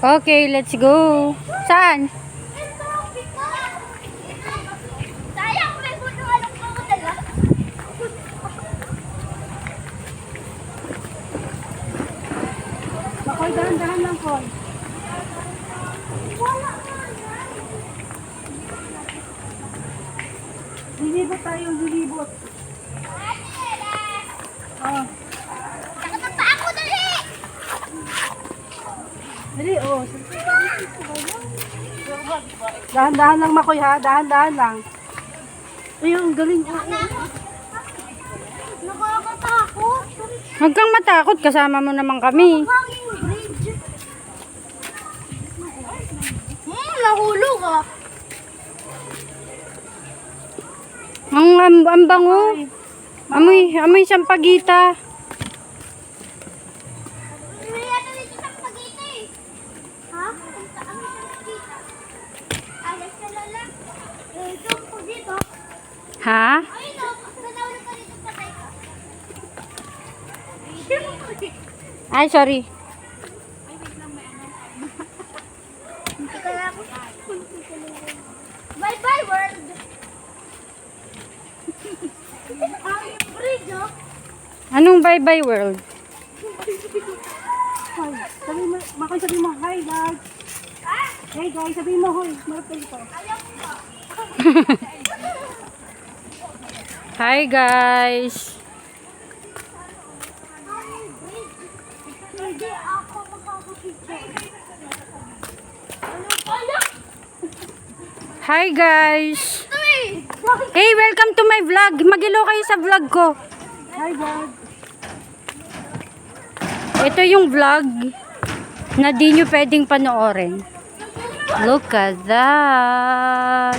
Okay, let's go. Saan? Sayang, may buto anong pamadala. Makoy, dahan-dahan lang po. Lilibot tayo, lilibot. Oh. Nakatapa ako, dali! Dali, oh. Dahan-dahan lang, Makoy, ha? Dahan-dahan lang. Ayun, galing. Nakakatakot. Huwag kang matakot, kasama mo naman kami. Hanging bridge. Nahulog ah. Ang bango. Amoy sampagita. May ano dito sa pagkita eh. Ha? Ang saan sa pagkita? Alas ka lala. Ito po dito. Ha? Ay no, nanawala ka dito patay ka. Ay, sorry. Bye bye world. Ang bridge oh. Anong bye-bye world? Hoy, sabi mo, Makoy, sabi mo, hi, guys. Hey, guys, sabi mo, hoy, marap kayo ito. Hi, guys. Hindi ako makakapicture. Ano pala? Hi, guys. Uy! Hey, welcome to my vlog. Mag-hello kayo sa vlog ko. Hi, guys. Ito yung vlog na di nyo pwedeng panoorin. Look at that.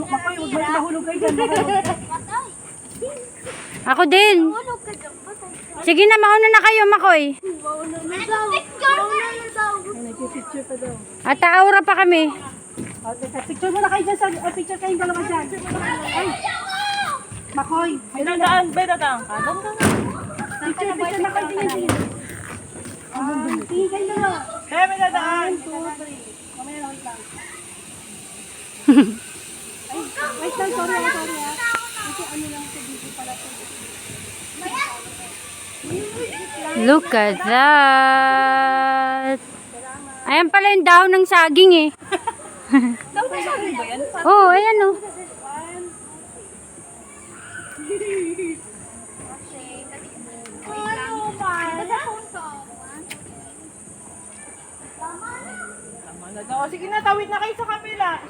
Makoy, huwag mo mahulog kayo dyan. Patay. Ako din. Tulog ka dyan. Patay ka. Sige na, mauna na kayo, Makoy. Mauna na daw. Mauna na daw. Nagpipicture pa daw. At aura pa kami. Okay, picture mo na kayo dyan. Picture kayong dalawa dyan. Ay, Makoy. Dadaan, bay dadaan ka. Picture na kayo din. Tingin kayo dalawa. Kaya may dadaan. 1, 2, 3. Mamaya na, wait lang. Wait lang, sorry ha. Kasi ano lang sa video pala to. Look at that. Ayan pala yung dahon ng saging eh. Oh, ayan oh. Ano ba? Tama na daw. Sige na, tawid na kayo sa kabila.